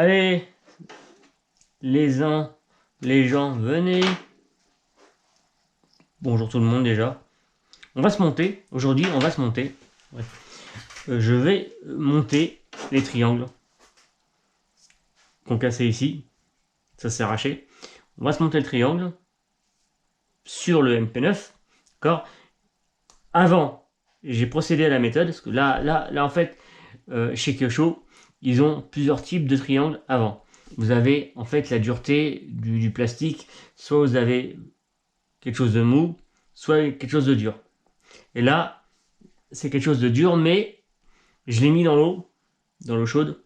Allez, les gens, venez. Bonjour tout le monde déjà. On va se monter. Aujourd'hui, on va se monter. Ouais. Je vais monter les triangles qu'on cassait ici. Ça s'est arraché. On va se monter le triangle sur le MP9. D'accord. Avant, j'ai procédé à la méthode. Parce que là en fait, chez Kyosho, ils ont plusieurs types de triangles avant. Vous avez en fait la dureté du plastique. Soit vous avez quelque chose de mou, soit quelque chose de dur. Et là, c'est quelque chose de dur, mais je l'ai mis dans l'eau chaude,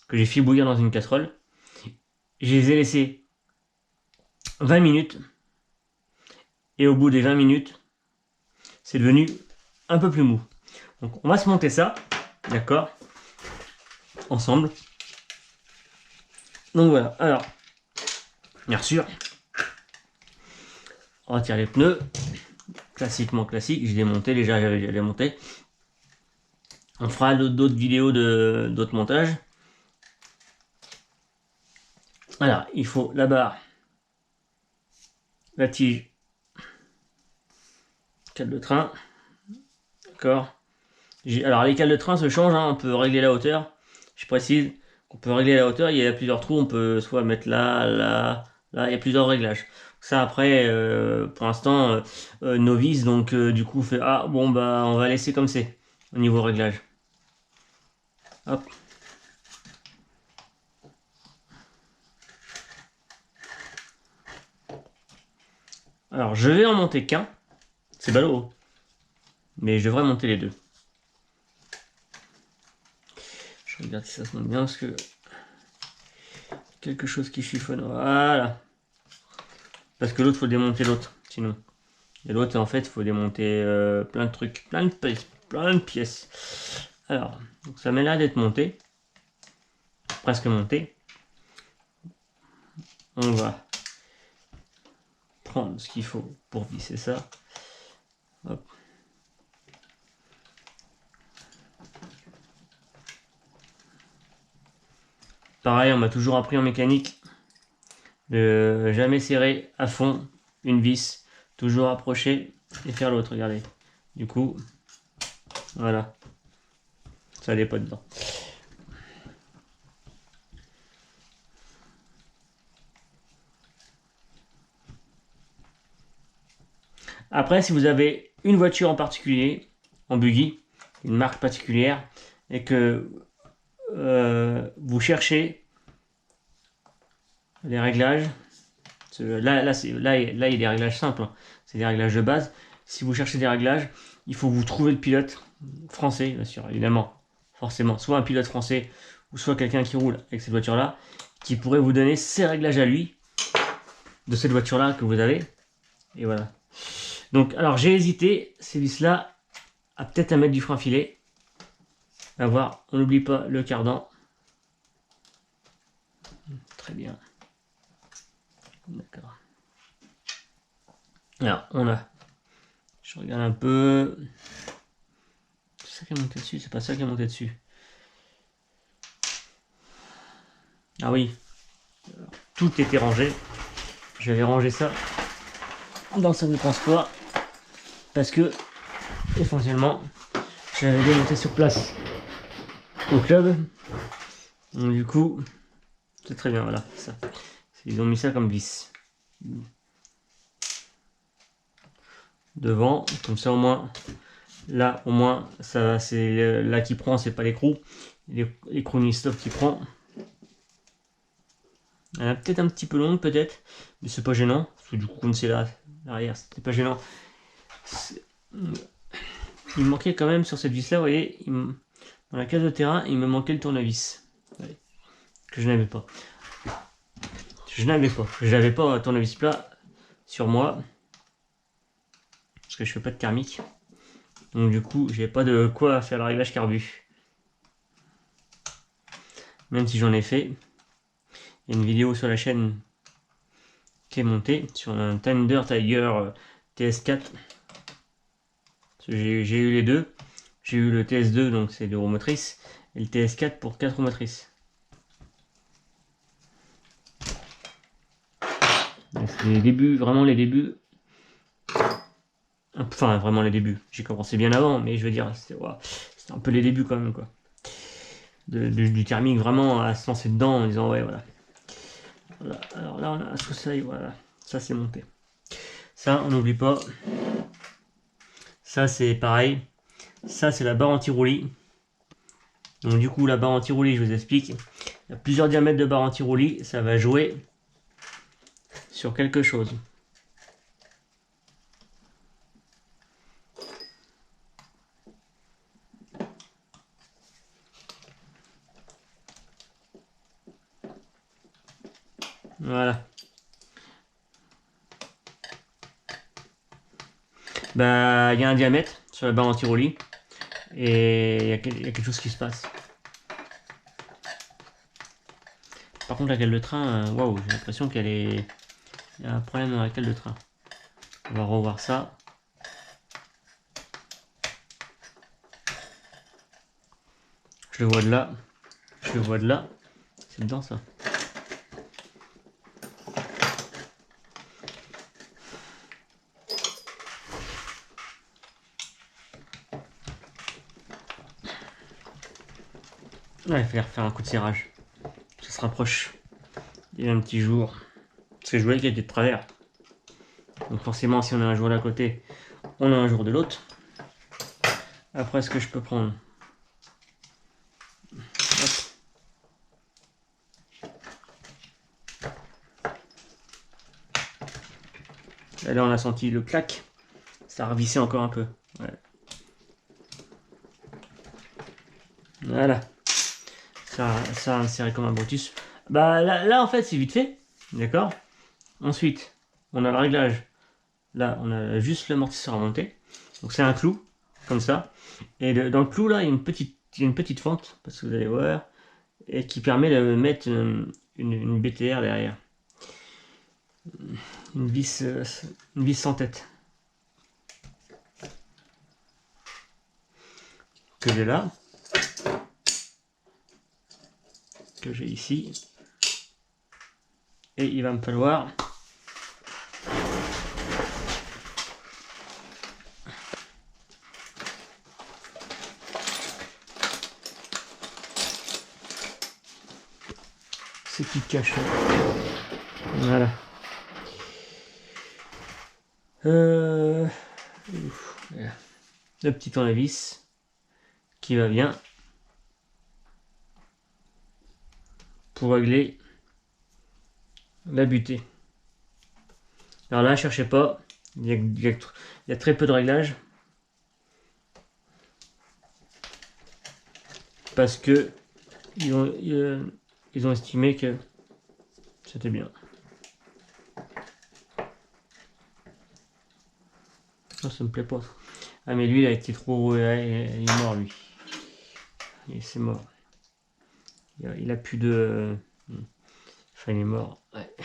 que j'ai fait bouillir dans une casserole. Je les ai laissés 20 minutes. Et au bout des 20 minutes, c'est devenu un peu plus mou. Donc on va se monter ça, d'accord, ensemble. Donc voilà, alors, bien sûr, on retire les pneus, classiquement classique, j'ai démonté, déjà j'avais déjà démonté. On fera d'autres vidéos d'autres montages. Alors, il faut la barre, la tige, cale de train, d'accord. Alors les cales de train se changent, hein, on peut régler la hauteur, je précise qu'on peut régler la hauteur, il y a plusieurs trous, on peut soit mettre là, il y a plusieurs réglages. Ça après, pour l'instant, novice, donc du coup fait, ah bon bah on va laisser comme c'est, au niveau réglage. Hop. Alors je vais en monter qu'un, c'est ballot, mais je devrais monter les deux. Je regarde si ça se monte bien, parce que quelque chose qui chiffonne, voilà. Parce que l'autre, faut démonter l'autre, sinon. Et l'autre, en fait, il faut démonter plein de trucs, plein de pièces. Alors, donc ça m'a l'air d'être monté. Presque monté. On va prendre ce qu'il faut pour visser ça. Hop. Pareil, on m'a toujours appris en mécanique de jamais serrer à fond une vis. Toujours approcher et faire l'autre, regardez. Du coup, voilà. Ça n'est pas dedans. Après, si vous avez une voiture en particulier, en buggy, une marque particulière, et que vous cherchez les réglages, là, il y a des réglages simples, hein. C'est des réglages de base. Si vous cherchez des réglages, il faut vous trouver le pilote français, bien sûr, évidemment, forcément, soit un pilote français, ou soit quelqu'un qui roule avec cette voiture-là, qui pourrait vous donner ses réglages à lui, de cette voiture-là que vous avez, et voilà. Donc, alors j'ai hésité, ces vis-là, à peut-être à mettre du frein filet. À voir, on n'oublie pas le cardan. Très bien. D'accord. Alors, on a. Je regarde un peu. C'est ça qui est monté dessus, c'est pas ça qui est monté dessus. Ah oui. Alors, tout était rangé. J'avais rangé ça dans le sac de transport. Parce que, essentiellement, j'avais démonté sur place au club. Donc, du coup, c'est très bien, voilà. Ça. Ils ont mis ça comme vis. Devant, comme ça au moins. Là, au moins, ça c'est là qui prend, c'est pas l'écrou. L'écrou Nistop qui prend. Elle est peut-être un petit peu longue, peut-être, mais c'est pas gênant. Parce que du coup, comme c'est là, l'arrière, c'était pas gênant. Il me manquait quand même sur cette vis-là, vous voyez, dans la case de terrain, il me manquait le tournevis. Ouais, que je n'avais pas. Je n'avais pas un tournevis plat sur moi. Parce que je fais pas de thermique. Donc du coup, j'ai pas de quoi faire le réglage carbu. Même si j'en ai fait. Il y a une vidéo sur la chaîne qui est montée sur un Thunder Tiger TS4. J'ai eu les deux. J'ai eu le TS2, donc c'est 2 roues motrices, et le TS4 pour 4 roues motrices. C'est les débuts, vraiment les débuts. Enfin, vraiment les débuts. J'ai commencé bien avant, mais je veux dire, c'était un peu les débuts quand même, quoi. Du thermique, vraiment à se lancer dedans en disant, ouais, voilà. Voilà. Alors là, on a un sous-seuil, voilà. Ça, c'est monté. Ça, on n'oublie pas. Ça, c'est pareil. Ça, c'est la barre anti-roulis. Donc, du coup, la barre anti-roulis, je vous explique. Il y a plusieurs diamètres de barre anti-roulis. Ça va jouer sur quelque chose. Voilà. Bah, il y a un diamètre sur la barre anti-roulis. Et il y a quelque chose qui se passe. Par contre, la cale de train, waouh, j'ai l'impression qu'elle est... Il y a un problème dans la cale de train. On va revoir ça. Je le vois de là. Je le vois de là. C'est dedans ça. Ouais, il fallait refaire un coup de serrage. Ça se rapproche. Il y a un petit jour. Parce que je voyais qu'il était de travers. Donc forcément, si on a un jour d'un côté, on a un jour de l'autre. Après, ce que je peux prendre. Hop. Et là, on a senti le clac. Ça a revissé encore un peu. Ouais. Voilà. Ça a inséré comme un Brutus. Bah là en fait, c'est vite fait. D'accord. Ensuite, on a le réglage. Là, on a juste l'amortisseur à monter. Donc c'est un clou, comme ça. Et dans le clou, là, il y a une petite fente, parce que vous allez voir, et qui permet de mettre une BTR derrière. Une vis sans tête. Que j'ai là. Que j'ai ici. Et il va me falloir... ce qui cache. Voilà. Le petit tournevis qui va bien pour régler la butée. Alors là, cherchez pas, il y a très peu de réglages parce que ils ont estimé que c'était bien. Non, ça me plaît pas. Ah mais lui, il a été trop... il est mort, lui. C'est mort. Il a plus de... Enfin, il est mort. Ouais.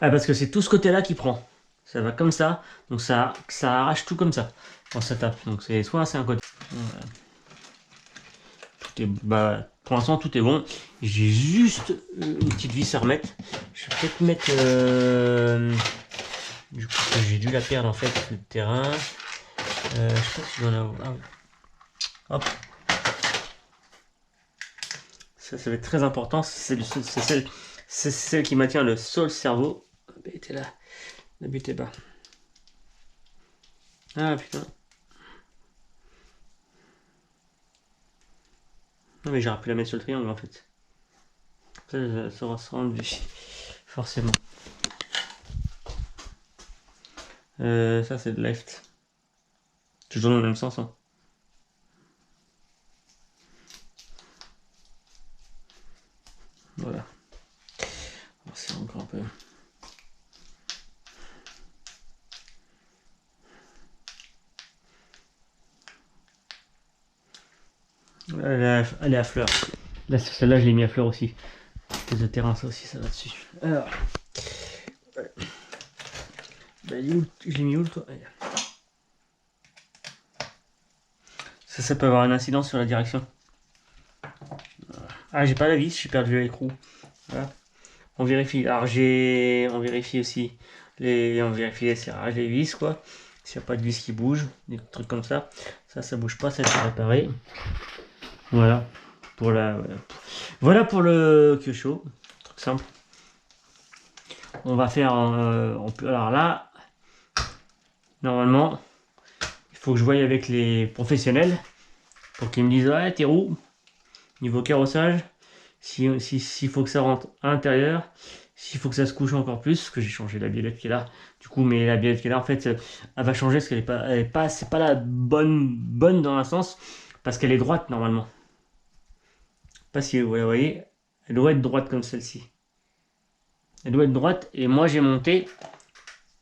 Ah, parce que c'est tout ce côté-là qui prend. Ça va comme ça. Donc ça arrache tout comme ça. Quand ça tape. Donc c'est soit c'est un côté... Voilà. Bah, pour l'instant tout est bon. J'ai juste une petite vis à remettre. Je vais peut-être mettre du coup j'ai dû la perdre en fait le terrain. Je sais pas si j'en ai. Ah, hop. Ça va être très important. C'est celle qui maintient le sol cerveau. La bête est là. La butte est bas. Ah putain. Non mais j'aurais pu la mettre sur le triangle en fait. Ça va se rendre forcément. Ça c'est de left. Toujours dans le même sens. Hein. Voilà. C'est encore un peu. Elle est à fleur. Là, celle-là, je l'ai mis à fleur aussi. Les de terrain, ça aussi, ça va dessus. Alors. Ouais. Je l'ai mis où le toit? Ça peut avoir un incidence sur la direction. Ah, j'ai pas la vis, j'ai perdu l'écrou. Voilà. On vérifie. Alors on vérifie aussi on vérifie les serrages, les vis quoi. S'il n'y a pas de vis qui bouge, des trucs comme ça. Ça bouge pas, ça c'est réparé. Voilà. Voilà pour le Kyosho. Truc simple. On va faire. Alors là, normalement, il faut que je voie avec les professionnels pour qu'ils me disent ouais, t'es où niveau carrossage. S'il faut que ça rentre à l'intérieur, s'il faut que ça se couche encore plus, parce que j'ai changé la biellette qui est là. Du coup, mais la biellette qui est là, en fait, elle va changer parce c'est pas la bonne dans un sens, parce qu'elle est droite normalement. Pas si vous la voyez, elle doit être droite comme celle-ci. Elle doit être droite et moi j'ai monté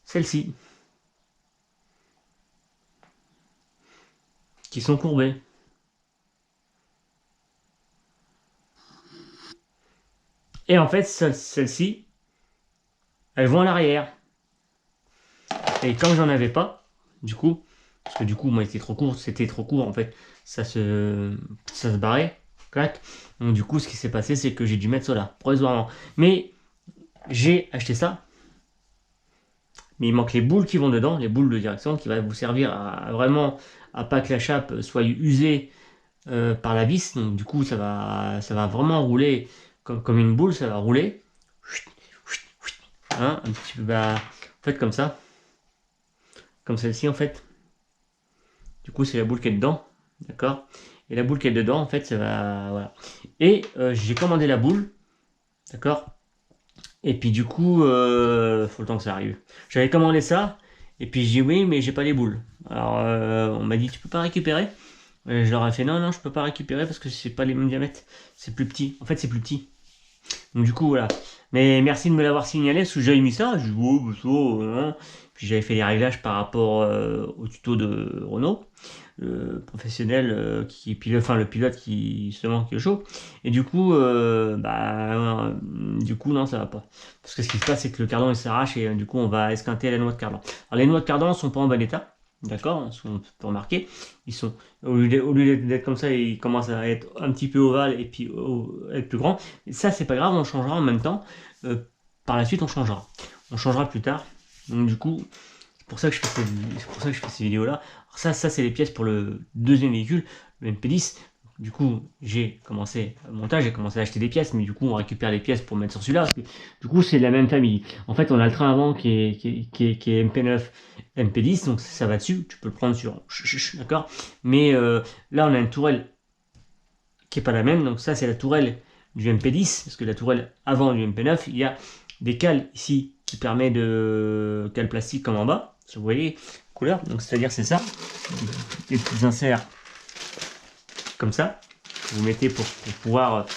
celle-ci, qui sont courbées. Et en fait, celles-ci, elles vont à l'arrière. Et comme j'en avais pas, du coup, parce que du coup, moi, c'était trop court, en fait, ça se barrait, clac. Donc du coup, ce qui s'est passé, c'est que j'ai dû mettre cela, provisoirement. Mais j'ai acheté ça, mais il manque les boules qui vont dedans, les boules de direction, qui va vous servir à vraiment, à pas que la chape soit usée par la vis. Donc du coup, ça va vraiment rouler comme une boule, ça va rouler. Hein, un petit peu, en fait, comme ça. Comme celle-ci, en fait. Du coup, c'est la boule qui est dedans. D'accord. Et la boule qui est dedans, en fait, ça va... Voilà. Et j'ai commandé la boule. D'accord. Et puis, du coup, faut le temps que ça arrive. J'avais commandé ça. Et puis, j'ai dit oui, mais j'ai pas les boules. Alors, on m'a dit, tu peux pas récupérer? Et je leur ai fait, non, je peux pas récupérer parce que c'est pas les mêmes diamètres. C'est plus petit. En fait, c'est plus petit. Donc, du coup, voilà. Mais merci de me l'avoir signalé parce que j'avais mis ça. Je dis, oh, bah, ça, hein. Puis j'avais fait les réglages par rapport au tuto de Renault, le professionnel qui pilote, enfin le pilote qui justement qui est chaud. Et du coup, non, ça va pas. Parce que ce qui se passe, c'est que le cardan il s'arrache et du coup, on va esquinter la noix de cardan. Alors les noix de cardan sont pas en bon état. D'accord, on peut remarquer, ils sont au lieu d'être comme ça, ils commencent à être un petit peu ovales et puis être plus grands. Et ça, c'est pas grave, on changera en même temps. Par la suite, on changera. On changera plus tard. Donc du coup, c'est pour ça que je fais ces vidéos là. Alors ça c'est les pièces pour le deuxième véhicule, le MP10. Du coup, j'ai commencé le montage, j'ai commencé à acheter des pièces, mais du coup, on récupère les pièces pour mettre sur celui-là. Du coup, c'est la même famille. En fait, on a le train avant qui est MP9, MP10, donc ça va dessus. Tu peux le prendre sur, d'accord. Mais là, on a une tourelle qui est pas la même. Donc ça, c'est la tourelle du MP10, parce que la tourelle avant du MP9, il y a des cales ici qui permet de cale plastique comme en bas, si vous voyez, couleur, donc c'est-à-dire c'est ça, des petits inserts comme ça, que vous mettez pour pouvoir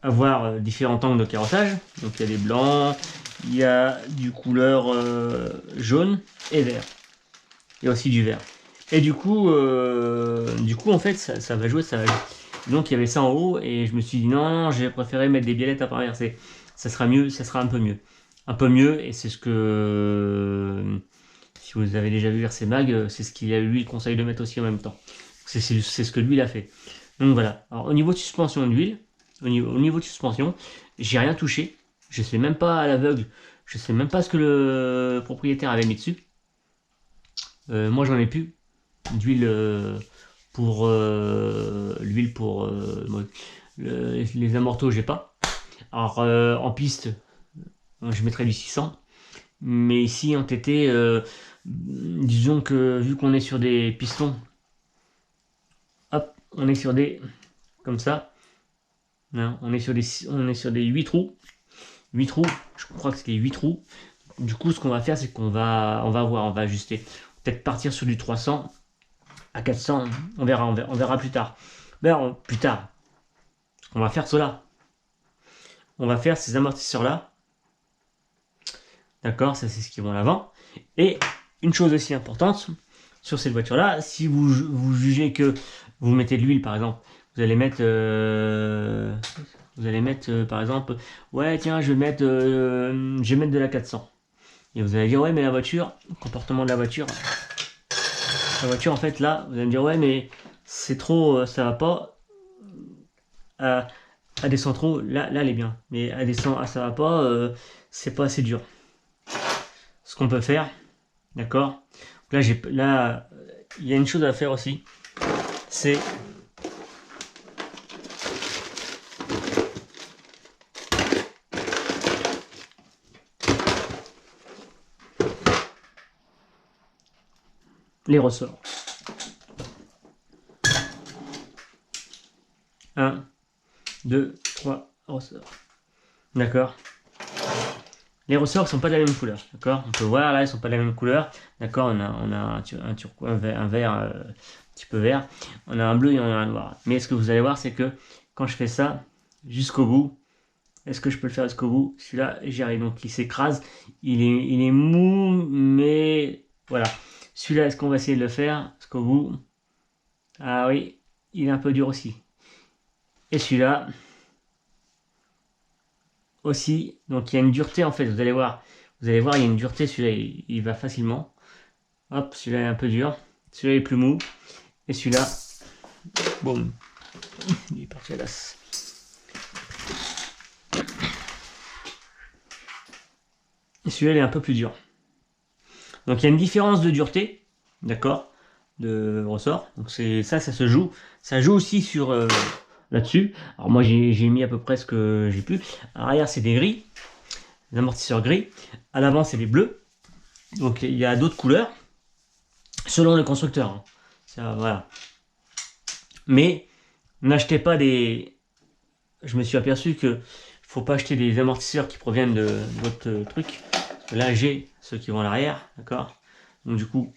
avoir différents angles de carrossage. Donc il y a des blancs, il y a du couleur jaune et vert, il y a aussi du vert. Et du coup en fait ça va jouer, ça va jouer. Donc il y avait ça en haut et je me suis dit non, j'ai préféré mettre des biellettes à traverser. Ça sera mieux, ça sera un peu mieux. Un peu mieux et c'est ce que, si vous avez déjà vu Versé Mag, c'est ce qu'il a lui le conseil de mettre aussi en même temps. C'est ce que lui il a fait. Donc voilà. Alors au niveau de suspension d'huile, au niveau de suspension, j'ai rien touché. Je sais même pas à l'aveugle. Je sais même pas ce que le propriétaire avait mis dessus. Moi j'en ai plus d'huile pour l'huile pour les amortos, j'ai pas. Alors en piste, je mettrais du 600. Mais ici en TT, disons que vu qu'on est sur des pistons, hop, on est sur des comme ça. Hein, on est sur des 8 trous. 8 trous, je crois que c'est 8 trous. Du coup, ce qu'on va faire, c'est qu'on va voir, on va ajuster. Peut-être partir sur du 300 à 400, on verra plus tard. Ben, plus tard, on va faire cela. On va faire ces amortisseurs là. D'accord, ça c'est ce qui va en avant. Et une chose aussi importante sur cette voiture là, si vous jugez que vous mettez de l'huile par exemple, vous allez mettre par exemple, ouais tiens je vais mettre de la 400. Et vous allez dire, ouais, mais la voiture, le comportement de la voiture en fait, là, vous allez me dire, ouais, mais c'est trop, ça va pas. Elle descend trop, là, elle est bien. Mais elle descend, ça va pas, c'est pas assez dur. Ce qu'on peut faire, d'accord? Là, il y a une chose à faire aussi, c'est les ressorts. 1, 2, 3 ressorts. D'accord? Les ressorts sont pas de la même couleur, d'accord? On peut voir là, ils sont pas de la même couleur, d'accord? On a un vert un petit peu vert, on a un bleu et on a un noir. Mais ce que vous allez voir, c'est que quand je fais ça jusqu'au bout, est-ce que je peux le faire jusqu'au bout? Celui-là, j'y arrive. Donc il s'écrase, il est mou, mais voilà. Celui-là, est-ce qu'on va essayer de le faire jusqu'au bout? Ah oui, il est un peu dur aussi. Et celui-là aussi, donc il y a une dureté en fait, vous allez voir, il y a une dureté, celui-là il va facilement. Hop, celui-là est un peu dur, celui-là est plus mou, et celui-là, boum, il est parti à l'as. Et celui-là il est un peu plus dur. Donc il y a une différence de dureté, d'accord, de ressort. Donc c'est ça se joue. Ça joue aussi sur là-dessus. Alors moi j'ai mis à peu près ce que j'ai pu. À l'arrière c'est des gris, des amortisseurs gris. À l'avant c'est des bleus. Donc il y a d'autres couleurs selon le constructeur. Hein. Ça, voilà. Mais n'achetez pas des. Je me suis aperçu que faut pas acheter des amortisseurs qui proviennent de votre truc. Parce que là j'ai ceux qui vont à l'arrière, d'accord. Donc du coup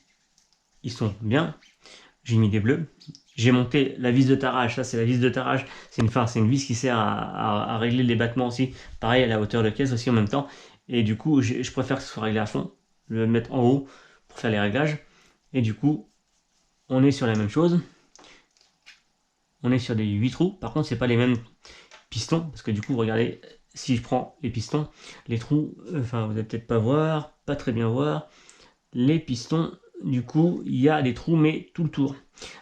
ils sont bien. J'ai mis des bleus. J'ai monté la vis de tarage. Ça, c'est la vis de tarage. C'est une vis qui sert à régler les battements aussi. Pareil, à la hauteur de caisse aussi en même temps. Et du coup, je préfère que ce soit réglé à fond. Le mettre en haut pour faire les réglages. Et du coup, on est sur la même chose. On est sur des 8 trous. Par contre, c'est pas les mêmes pistons. Parce que du coup, regardez, si je prends les pistons, les trous, enfin, vous allez peut-être pas voir, pas très bien voir. Les pistons, du coup, il y a des trous, mais tout le tour.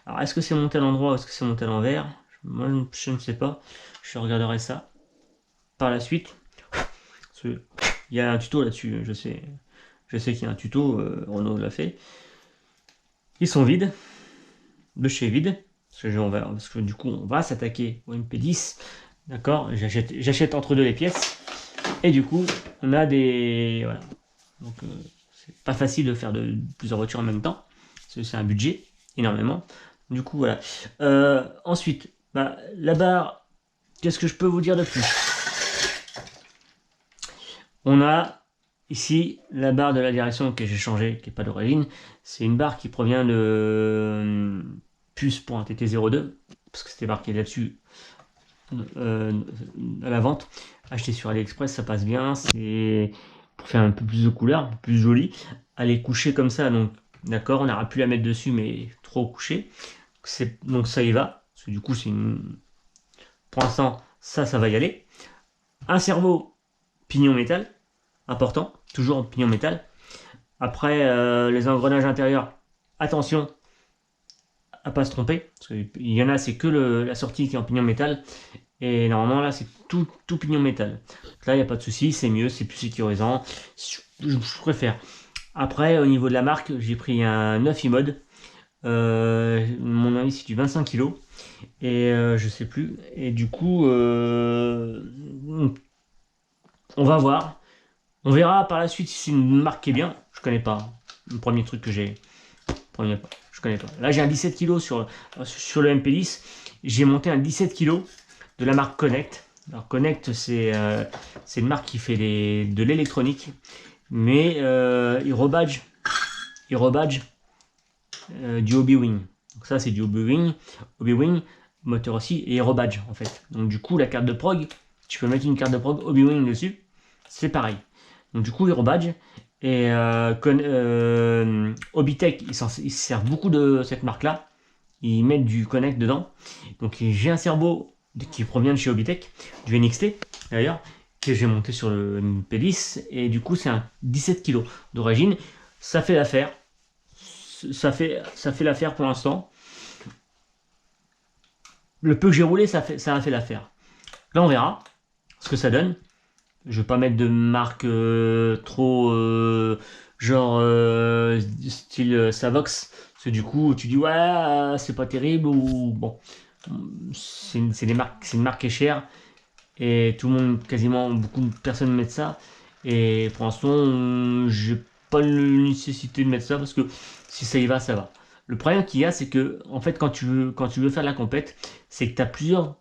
Alors, est-ce que c'est monté à l'endroit ou est-ce que c'est monté à l'envers? Moi, je ne sais pas. Je regarderai ça par la suite. Il y a un tuto là-dessus, je sais. Je sais qu'il y a un tuto, Renault l'a fait. Ils sont vides, de chez vide. Parce que du coup, on va s'attaquer au MP10. D'accord? J'achète entre deux les pièces. Et du coup, on a des. Voilà. Donc, c'est pas facile de faire plusieurs voitures en même temps. C'est un budget, énormément. Du coup, voilà. Ensuite, bah, la barre, qu'est-ce que je peux vous dire de plus? On a ici la barre de la direction que j'ai changée, qui n'est pas d'origine. C'est une barre qui provient de puce pour un TT02, parce que c'était marqué là-dessus à la vente. Acheté sur AliExpress, ça passe bien. C'est pour faire un peu plus de couleur, un peu plus joli. Elle est couchée comme ça, donc d'accord, on n'aura plus à mettre dessus, mais trop couché. Donc ça y va, parce que du coup, pour l'instant, ça va y aller. Un cerveau pignon métal, important, toujours en pignon métal. Après, les engrenages intérieurs, attention à pas se tromper, parce qu'il y en a, c'est que la sortie qui est en pignon métal, et normalement là, c'est tout pignon métal. Donc là, il n'y a pas de souci, c'est mieux, c'est plus sécurisant, je préfère. Après, au niveau de la marque, j'ai pris un 9 iMode. Mon avis, c'est du 25 kg. Et je sais plus. Et du coup, on va voir. On verra par la suite si c'est une marque qui est bien. Je connais pas. Le premier truc que j'ai. Je connais pas. Là, j'ai un 17 kg sur le MP10. J'ai monté un 17 kg de la marque Connect. Alors, Connect, c'est une marque qui fait de l'électronique. Mais ils rebadgent du Hobby-Wing. Donc ça, c'est du Hobby-Wing, moteur aussi, et rebadge en fait. Donc du coup, la carte de prog, tu peux mettre une carte de prog Hobby-Wing dessus, c'est pareil. Donc du coup, ils rebadge. Et Hobbytech, ils se servent beaucoup de cette marque-là. Ils mettent du Connect dedans. Donc j'ai un cerveau qui provient de chez Hobbytech, du NXT d'ailleurs. que j'ai monté sur le MP10 et du coup c'est un 17 kg d'origine. Ça fait l'affaire. Ça fait l'affaire pour l'instant. Le peu que j'ai roulé, ça a fait l'affaire. Là on verra ce que ça donne. Je vais pas mettre de marque trop genre style Savox, parce que du coup tu dis ouais c'est pas terrible ou bon c'est une marque qui est chère et tout le monde, quasiment beaucoup de personnes mettent ça et pour l'instant j'ai pas la nécessité de mettre ça parce que si ça y va ça va. Le problème qu'il y a c'est que en fait quand tu veux faire de la compète c'est que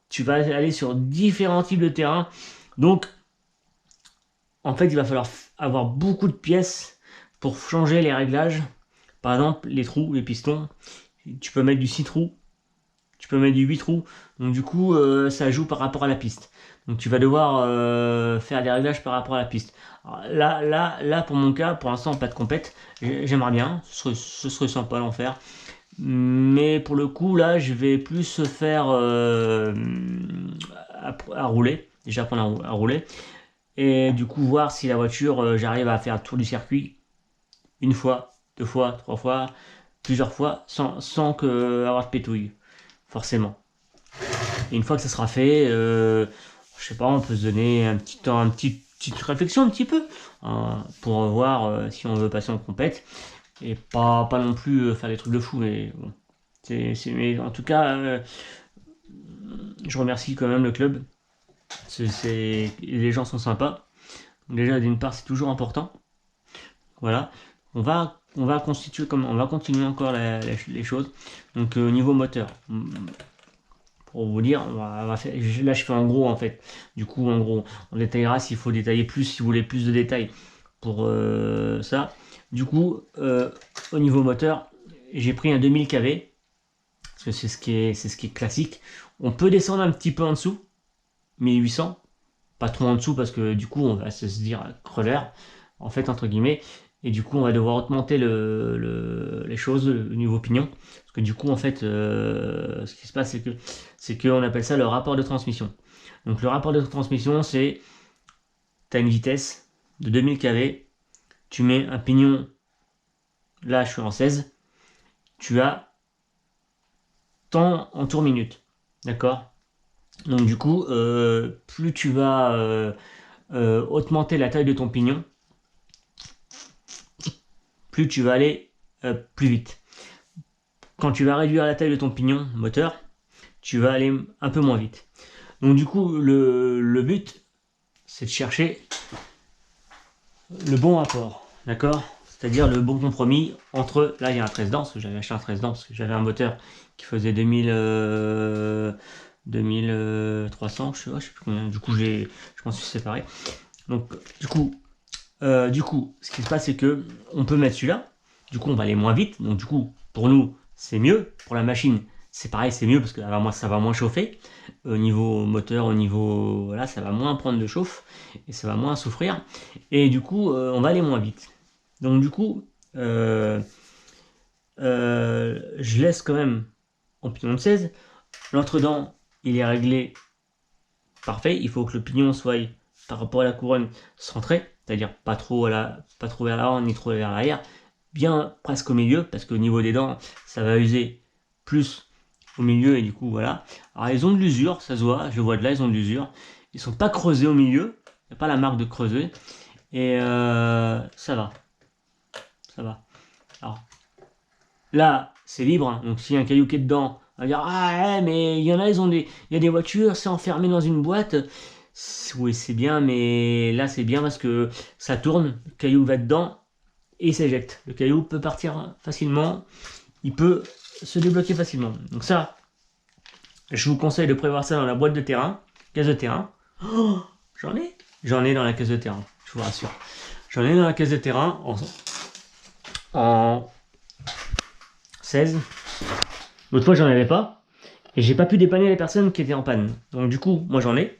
tu vas aller sur différents types de terrains donc en fait il va falloir avoir beaucoup de pièces pour changer les réglages. Par exemple les trous, les pistons, tu peux mettre du 6 trous, tu peux mettre du 8 trous, donc du coup ça joue par rapport à la piste. Donc tu vas devoir faire des réglages par rapport à la piste. Alors, là pour mon cas, pour l'instant pas de compète, j'aimerais bien, ce serait sympa d'en faire. Mais pour le coup là je vais plus faire à rouler, déjà apprendre à rouler. Et du coup voir si la voiture, j'arrive à faire le tour du circuit une fois, deux fois, trois fois, plusieurs fois, sans avoir de pétouille, forcément. Et une fois que ça sera fait, je sais pas, on peut se donner un petit temps, petite réflexion un petit peu, pour voir si on veut passer en compète. Et pas non plus faire des trucs de fou, mais bon. Mais en tout cas, je remercie quand même le club. Les gens sont sympas. Déjà, d'une part, c'est toujours important. Voilà. On va continuer encore les choses. Donc, au niveau moteur, pour vous dire, là, je fais en gros en fait. Du coup, en gros, on détaillera s'il faut détailler plus, si vous voulez plus de détails pour ça. Du coup, au niveau moteur, j'ai pris un 2000 kV parce que c'est ce qui est classique. On peut descendre un petit peu en dessous, 1800. Pas trop en dessous parce que du coup on va se dire creveur en fait entre guillemets et du coup on va devoir augmenter les choses le niveau pignon parce que du coup en fait ce qui se passe c'est que on appelle ça le rapport de transmission. Donc le rapport de transmission c'est tu as une vitesse de 2000 kV, tu mets un pignon, là je suis en 16, tu as tant en tour minute, d'accord. Donc du coup plus tu vas augmenter la taille de ton pignon, plus tu vas aller plus vite. Quand tu vas réduire la taille de ton pignon moteur, tu vas aller un peu moins vite. Donc du coup, le but, c'est de chercher le bon rapport, d'accord? C'est-à-dire le bon compromis entre, là il y a un 13 dents, parce que j'avais acheté un 13 dents, parce que j'avais un moteur qui faisait 2300, je sais plus combien, du coup je m'en suis séparé. Donc du coup, ce qui se passe, c'est que on peut mettre celui-là. Du coup, on va aller moins vite. Donc, du coup, pour nous, c'est mieux. Pour la machine, c'est pareil, c'est mieux parce que ça va moins chauffer. Au niveau moteur, au niveau. Voilà, ça va moins prendre de chauffe et ça va moins souffrir. Et du coup, on va aller moins vite. Donc, du coup, je laisse quand même en pignon de 16. L'entre-dent, il est réglé parfait. Il faut que le pignon soit par rapport à la couronne centré, c'est-à-dire pas trop vers l'avant ni trop vers l'arrière, bien presque au milieu, parce qu'au niveau des dents, ça va user plus au milieu, et du coup voilà. Alors ils ont de l'usure, ça se voit, je vois de là, ils ont de l'usure. Ils sont pas creusés au milieu, il n'y a pas la marque de creuser, et ça va. Ça va. Alors là, c'est libre, hein. Donc s'il y a un caillou qui est dedans, on va dire ah ouais, mais il y en a, il y a des voitures, c'est enfermé dans une boîte. Oui, c'est bien, mais là c'est bien parce que ça tourne, le caillou va dedans et il s'éjecte. Le caillou peut partir facilement, il peut se débloquer facilement. Donc ça, je vous conseille de prévoir ça dans la boîte de terrain, caisse de terrain. Oh, j'en ai dans la caisse de terrain, je vous rassure. J'en ai dans la caisse de terrain en 16. L'autre fois, j'en avais pas. Et j'ai pas pu dépanner les personnes qui étaient en panne. Donc du coup, moi j'en ai.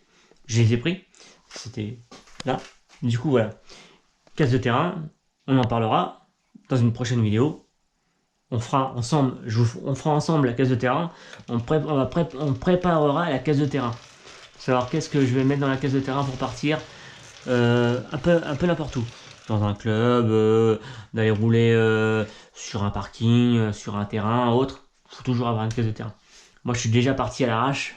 Je les ai pris. C'était là. Du coup, voilà. Caisse de terrain. On en parlera dans une prochaine vidéo. On fera ensemble, on fera ensemble la caisse de terrain. On préparera la caisse de terrain. Savoir qu'est-ce que je vais mettre dans la caisse de terrain pour partir. un peu n'importe où. Dans un club, d'aller rouler sur un parking, sur un terrain, autre. Il faut toujours avoir une caisse de terrain. Moi, je suis déjà parti à l'arrache,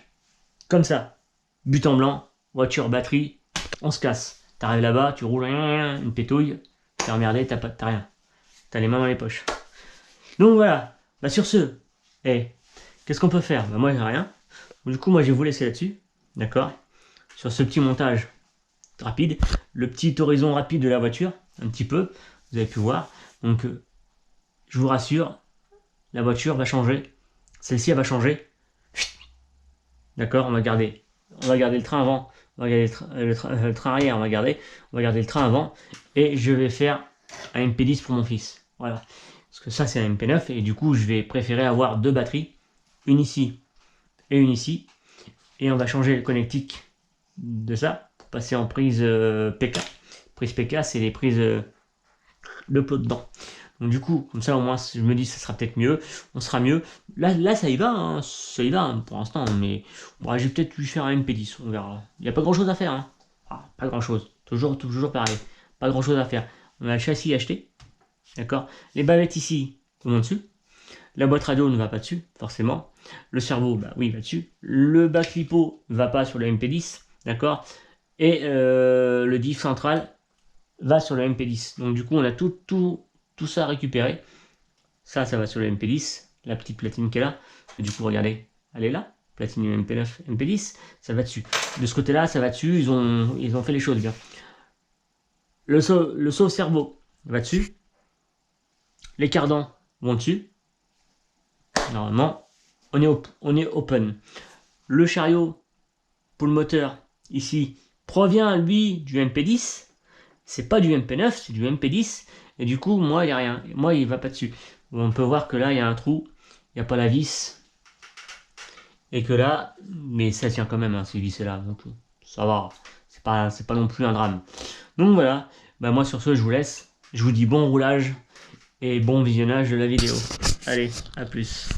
comme ça. But en blanc, voiture, batterie, on se casse. T'arrives là-bas, tu roules, une pétouille, t'es emmerdé, t'as rien. T'as les mains dans les poches. Donc voilà, bah sur ce, qu'est-ce qu'on peut faire? Bah moi j'ai rien. Du coup moi je vais vous laisser là-dessus, d'accord? Sur ce petit montage rapide, le petit horizon rapide de la voiture, un petit peu, vous avez pu voir. Donc je vous rassure, la voiture va changer. Celle-ci elle va changer. D'accord, on va garder le train avant, on va garder le train arrière, on va garder le train avant, et je vais faire un MP10 pour mon fils. Voilà. Parce que ça c'est un MP9, et du coup je vais préférer avoir deux batteries, une ici et une ici, et on va changer le connectique de ça, pour passer en prise PK. Prise PK, c'est les prises de plot dedans. Donc du coup, comme ça au moins, je me dis ça sera peut-être mieux, on sera mieux. Là ça y va, hein, ça y va hein, pour l'instant, mais bon, je vais peut-être lui faire un MP10, on verra. Il n'y a pas grand chose à faire, hein. Ah, pas grand chose, toujours pareil, pas grand chose à faire. On a le châssis acheté, d'accord. Les bavettes ici vont dessus, la boîte radio ne va pas dessus, forcément. Le cerveau, bah oui, va dessus. Le bac lipo va pas sur le MP10, d'accord. Et le diff central va sur le MP10. Donc du coup, on a tout ça récupéré. Ça va sur le MP10, la petite platine qui est là. Et du coup, regardez, elle est là, platine MP9, MP10, ça va dessus. De ce côté-là, ça va dessus, ils ont fait les choses bien. Le sauve-cerveau va dessus. Les cardans vont dessus. Normalement, on est open. Le chariot pour le moteur, ici, provient, lui, du MP10. C'est pas du MP9, c'est du MP10. Et du coup, moi, il n'y a rien. Moi, il va pas dessus. On peut voir que là, il y a un trou. Il n'y a pas la vis. Et que là, mais ça tient quand même, hein, ces vis-là. Donc, ça va. C'est pas non plus un drame. Donc voilà. Bah, moi, sur ce, je vous laisse. Je vous dis bon roulage et bon visionnage de la vidéo. Allez, à plus.